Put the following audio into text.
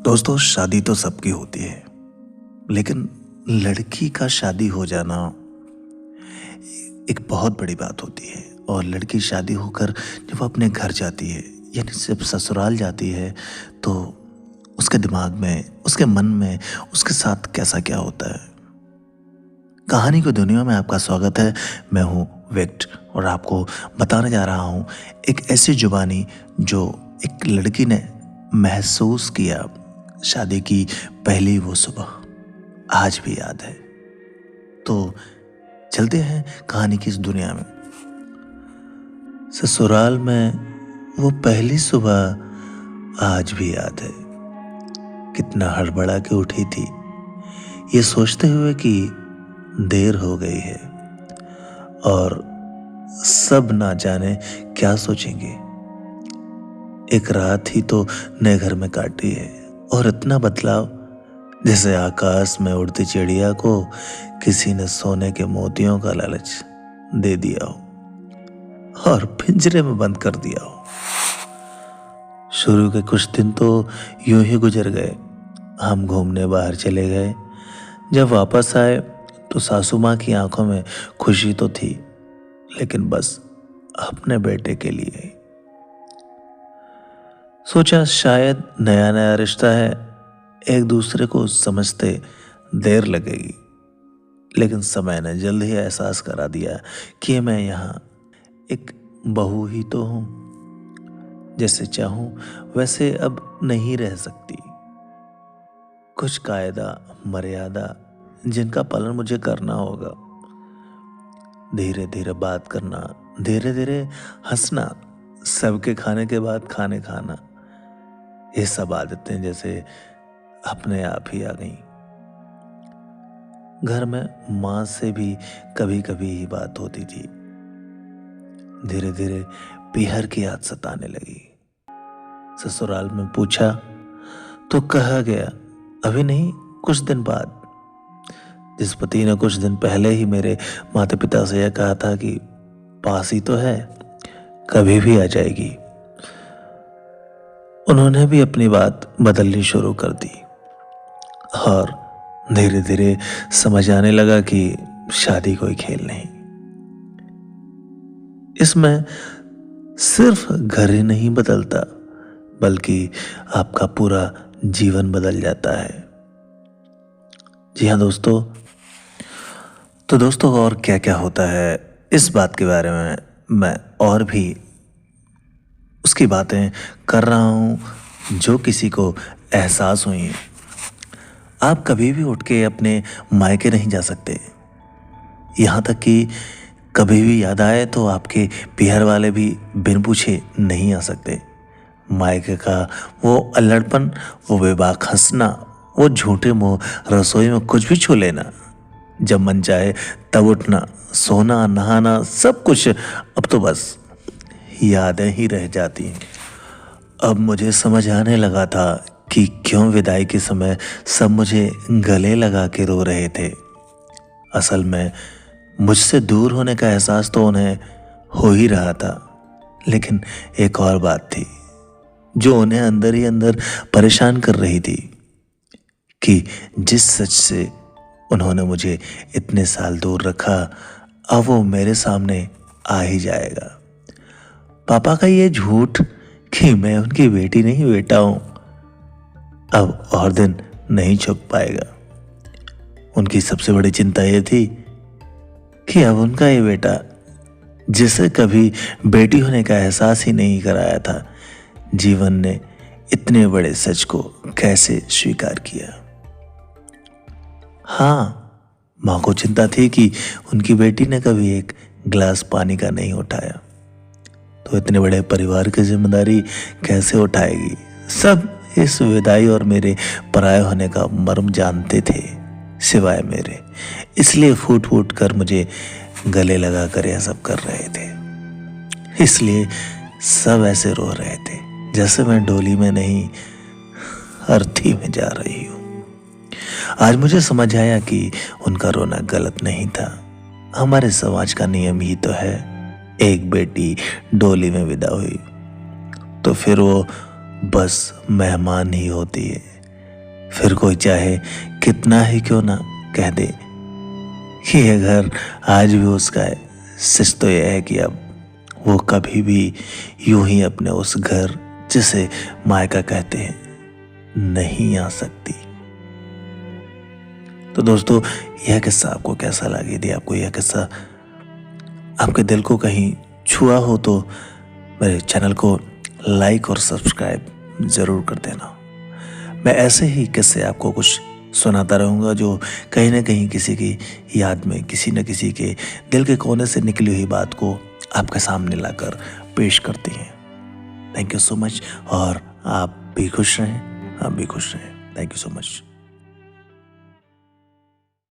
दोस्तों, शादी तो सबकी होती है, लेकिन लड़की का शादी हो जाना एक बहुत बड़ी बात होती है। और लड़की शादी होकर जब वो अपने घर जाती है, यानी जब ससुराल जाती है, तो उसके दिमाग में, उसके मन में, उसके साथ कैसा क्या होता है। कहानी की दुनिया में आपका स्वागत है। मैं हूँ विक्ट और आपको बताने जा रहा हूँ एक ऐसी जुबानी जो एक लड़की ने महसूस किया शादी की पहली वो सुबह, आज भी याद है। तो चलते हैं कहानी की इस दुनिया में। ससुराल में वो पहली सुबह आज भी याद है। कितना हड़बड़ा के उठी थी, ये सोचते हुए कि देर हो गई है और सब ना जाने क्या सोचेंगे। एक रात ही तो नए घर में काटी है और इतना बदलाव, जैसे आकाश में उड़ती चिड़िया को किसी ने सोने के मोतियों का लालच दे दिया हो और पिंजरे में बंद कर दिया हो। शुरू के कुछ दिन तो यूं ही गुजर गए। हम घूमने बाहर चले गए। जब वापस आए तो सासू माँ की आंखों में खुशी तो थी, लेकिन बस अपने बेटे के लिए। सोचा शायद नया नया रिश्ता है, एक दूसरे को समझते देर लगेगी, लेकिन समय ने जल्द ही एहसास करा दिया कि मैं यहाँ एक बहू ही तो हूँ। जैसे चाहूँ वैसे अब नहीं रह सकती। कुछ कायदा मर्यादा जिनका पालन मुझे करना होगा। धीरे धीरे बात करना, धीरे धीरे हंसना, सबके खाने के बाद खाने खाना, ये सब आदतें जैसे अपने आप ही आ गई। घर में माँ से भी कभी कभी ही बात होती थी। धीरे धीरे पीहर की याद सताने लगी। ससुराल में पूछा तो कहा गया अभी नहीं, कुछ दिन बाद। जिस पति ने कुछ दिन पहले ही मेरे माता पिता से यह कहा था कि पास ही तो है, कभी भी आ जाएगी, उन्होंने भी अपनी बात बदलनी शुरू कर दी। और धीरे धीरे समझ आने लगा कि शादी कोई खेल नहीं। इसमें सिर्फ घर ही नहीं बदलता, बल्कि आपका पूरा जीवन बदल जाता है। जी हाँ दोस्तों, तो दोस्तों और क्या क्या होता है इस बात के बारे में मैं और भी उसकी बातें कर रहा हूँ जो किसी को एहसास हुई। आप कभी भी उठ के अपने मायके नहीं जा सकते, यहाँ तक कि कभी भी याद आए तो आपके पीहर वाले भी बिन पूछे नहीं आ सकते। मायके का वो अल्लड़पन, वो बेबाक हंसना, वो झूठे मुंह रसोई में कुछ भी छू लेना, जब मन चाहे तब उठना, सोना, नहाना, सब कुछ अब तो बस यादें ही रह जाती हैं। अब मुझे समझ आने लगा था कि क्यों विदाई के समय सब मुझे गले लगा के रो रहे थे। असल में मुझसे दूर होने का एहसास तो उन्हें हो ही रहा था, लेकिन एक और बात थी जो उन्हें अंदर ही अंदर परेशान कर रही थी कि जिस सच से उन्होंने मुझे इतने साल दूर रखा, अब वो मेरे सामने आ ही जाएगा। पापा का ये झूठ कि मैं उनकी बेटी नहीं बेटा हूं, अब और दिन नहीं छुप पाएगा। उनकी सबसे बड़ी चिंता ये थी कि अब उनका ये बेटा, जिसे कभी बेटी होने का एहसास ही नहीं कराया था, जीवन ने इतने बड़े सच को कैसे स्वीकार किया। हाँ, माँ को चिंता थी कि उनकी बेटी ने कभी एक गिलास पानी का नहीं उठाया, तो इतने बड़े परिवार की जिम्मेदारी कैसे उठाएगी। सब इस विदाई और मेरे पराये होने का मर्म जानते थे, सिवाय मेरे। इसलिए फूट फूट कर मुझे गले लगा कर यह सब कर रहे थे। इसलिए सब ऐसे रो रहे थे जैसे मैं डोली में नहीं, अर्थी में जा रही हूँ। आज मुझे समझ आया कि उनका रोना गलत नहीं था। हमारे समाज का नियम ही तो है, एक बेटी डोली में विदा हुई तो फिर वो बस मेहमान ही होती है, फिर कोई चाहे कितना ही क्यों ना कह दे कि यह घर आज भी उसका है, सच तो यह है कि अब वो कभी भी यूं ही अपने उस घर जिसे मायका कहते हैं नहीं आ सकती। तो दोस्तों, यह किस्सा आपको कैसा लगा? यदि आपको यह किस्सा आपके दिल को कहीं छुआ हो तो मेरे चैनल को लाइक और सब्सक्राइब ज़रूर कर देना। मैं ऐसे ही किस्से आपको कुछ सुनाता रहूँगा जो कहीं ना कहीं किसी की याद में, किसी न किसी के दिल के कोने से निकली हुई बात को आपके सामने लाकर पेश करती हैं। थैंक यू सो मच, और आप भी खुश रहें, हम भी खुश रहें। Thank you so much.